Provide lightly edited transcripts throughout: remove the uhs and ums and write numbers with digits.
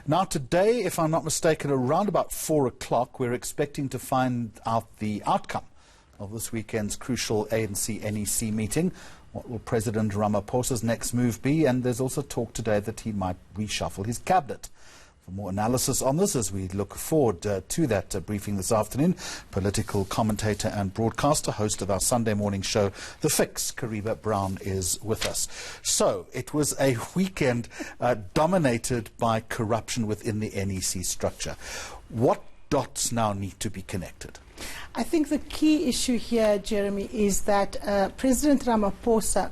Now today, if I'm not mistaken, around about 4 o'clock, we're expecting to find out the outcome of this weekend's crucial ANC NEC meeting. What will President Ramaphosa's next move be? And there's also talk today that he might reshuffle his cabinet. For more analysis on this, as we look forward to that briefing this afternoon, political commentator and broadcaster, host of our Sunday morning show, The Fix, Karima Brown, is with us. So, it was a weekend dominated by corruption within the NEC structure. What dots now need to be connected? I think the key issue here, Jeremy, is that President Ramaphosa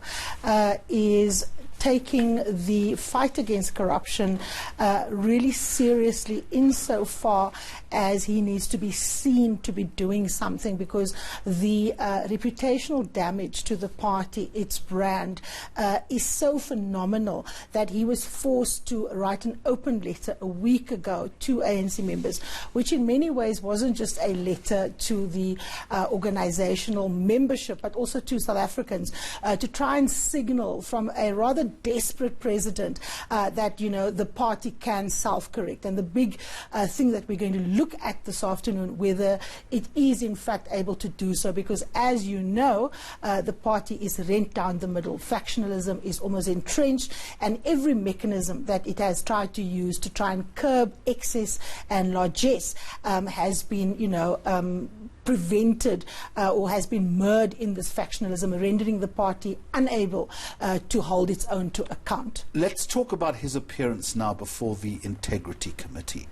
is taking the fight against corruption really seriously, insofar as he needs to be seen to be doing something, because the reputational damage to the party, its brand, is so phenomenal that he was forced to write an open letter a week ago to ANC members, which in many ways wasn't just a letter to the organizational membership, but also to South Africans, to try and signal from a rather desperate president that, you know, the party can self-correct. And the big thing that we're going to look at this afternoon, whether it is in fact able to do so, because as you know, the party is rent down the middle. Factionalism is almost entrenched, and every mechanism that it has tried to use to try and curb excess and largesse has been, you know, prevented or has been mired in this factionalism, rendering the party unable to hold its own to account. Let's talk about his appearance now before the Integrity Committee.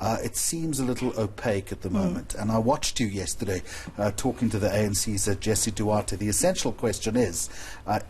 It seems a little opaque at the moment, and I watched you yesterday talking to the ANC's Jesse Duarte. The essential question is,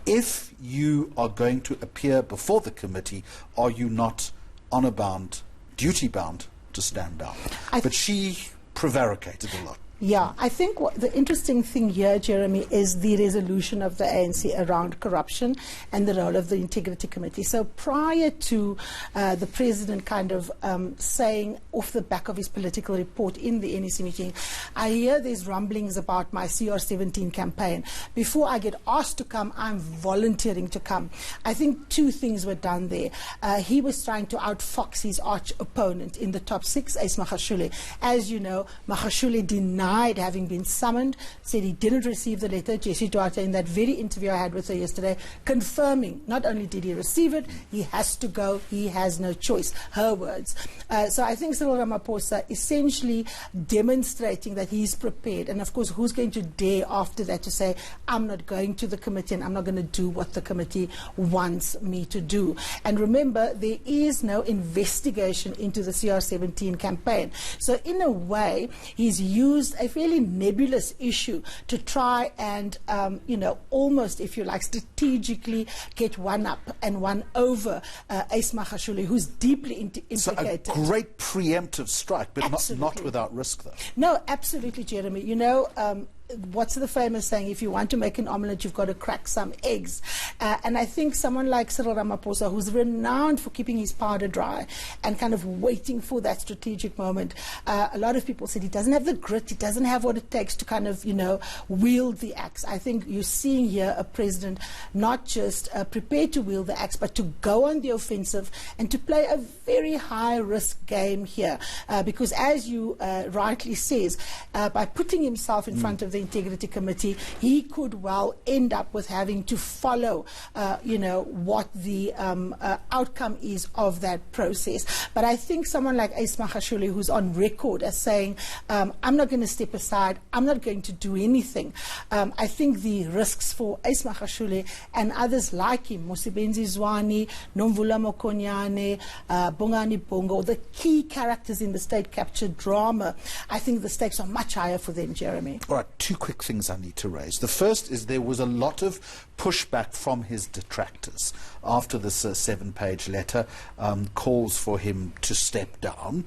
if you are going to appear before the committee, are you not honour-bound, duty-bound to stand down? But she prevaricated a lot. Yeah, I think the interesting thing here, Jeremy, is the resolution of the ANC around corruption and the role of the Integrity Committee. So prior to the President kind of saying off the back of his political report in the NEC meeting, I hear there's rumblings about my CR17 campaign. Before I get asked to come, I'm volunteering to come. I think two things were done there. He was trying to outfox his arch opponent in the top 6, Ace Magashule. As you know, Magashule denied having been summoned, said he didn't receive the letter. Jesse Duarte, in that very interview I had with her yesterday, confirming not only did he receive it, he has to go, he has no choice, her words. So I think Cyril Ramaphosa essentially demonstrating that he's prepared, and of course who's going to dare after that to say, I'm not going to the committee and I'm not going to do what the committee wants me to do. And remember, there is no investigation into the CR17 campaign. So in a way, he's used a fairly nebulous issue to try and, you know, almost, if you like, strategically get one up and one over Ace Magashule, who's deeply implicated. So a great preemptive strike, but not without risk, though. No, absolutely, Jeremy. You know, what's the famous saying? If you want to make an omelette, you've got to crack some eggs. And I think someone like Cyril Ramaphosa, who's renowned for keeping his powder dry and kind of waiting for that strategic moment, a lot of people said he doesn't have the grit, he doesn't have what it takes to kind of, you know, wield the axe. I think you're seeing here a president not just prepared to wield the axe, but to go on the offensive and to play a very high-risk game here. Because as you rightly says, by putting himself in front of the Integrity Committee, he could well end up with having to follow, you know, what the outcome is of that process. But I think someone like Ace Magashule, who's on record as saying, I'm not going to step aside, I'm not going to do anything. I think the risks for Ace Magashule and others like him, Mosibenzi Zwane, Nomvula Mokonyane, Bongani Bongo, the key characters in the state captured drama, I think the stakes are much higher for them, Jeremy. All right, two quick things I need to raise. The first is there was a lot of pushback from his detractors after this 7-page letter, calls for him to step down.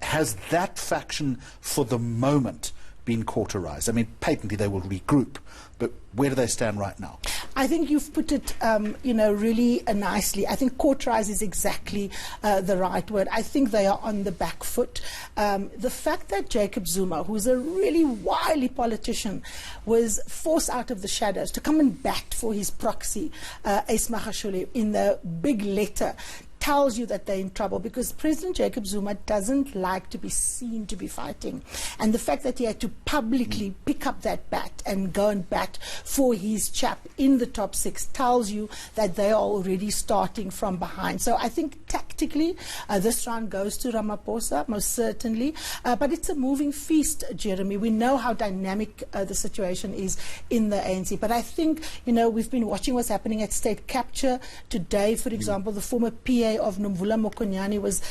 Has that faction, for the moment, been cauterized? I mean, patently they will regroup, but where do they stand right now? I think you've put it, you know, really nicely. I think cauterize is exactly the right word. I think they are on the back foot. The fact that Jacob Zuma, who's a really wily politician, was forced out of the shadows to come and bat for his proxy, Ace Magashule, in the big letter, tells you that they're in trouble, because President Jacob Zuma doesn't like to be seen to be fighting. And the fact that he had to publicly pick up that bat and go and bat for his chap in the top 6 tells you that they are already starting from behind. So I think tactically this round goes to Ramaphosa, most certainly. But it's a moving feast, Jeremy. We know how dynamic the situation is in the ANC. But I think, you know, we've been watching what's happening at state capture today. For example, the former PA of Nomvula Mokonyane was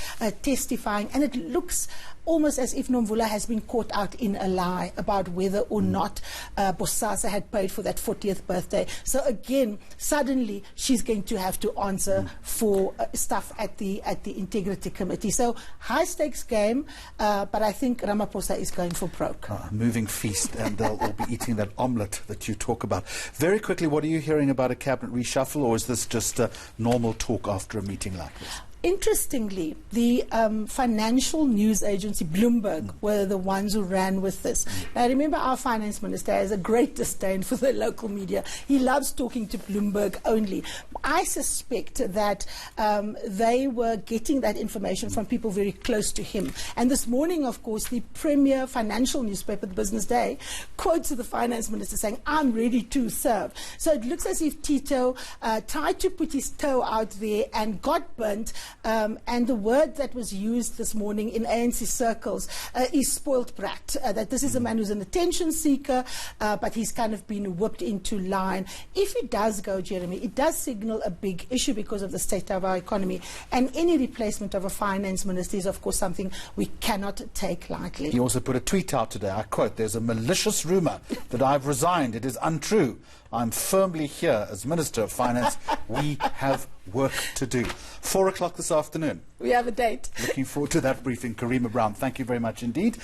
testifying, and it looks almost as if Nomvula has been caught out in a lie about whether or not Bosasa had paid for that 40th birthday. So again, suddenly she's going to have to answer for stuff at the Integrity Committee. So high stakes game, but I think Ramaphosa is going for broke. Moving feast, and they'll all be eating that omelette that you talk about. Very quickly, what are you hearing about a cabinet reshuffle, or is this just normal talk after a meeting like this? Interestingly, the financial news agency Bloomberg were the ones who ran with this. Now, remember, our finance minister has a great disdain for the local media. He loves talking to Bloomberg only. I suspect that they were getting that information from people very close to him. And this morning, of course, the premier financial newspaper, the Business Day, quotes the finance minister saying, "I'm ready to serve." So it looks as if Tito tried to put his toe out there and got burnt. And the word that was used this morning in ANC circles is spoilt brat, that this is a man who's an attention seeker, but he's kind of been whipped into line. If it does go, Jeremy, it does signal a big issue because of the state of our economy, and any replacement of a finance minister is, of course, something we cannot take lightly. He also put a tweet out today, I quote, "There's a malicious rumour that I've resigned. It is untrue. I'm firmly here as Minister of Finance. We have work to do." 4 o'clock this afternoon. We have a date. Looking forward to that briefing. Karima Brown, thank you very much indeed.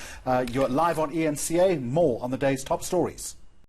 You're live on ENCA. More on the day's top stories.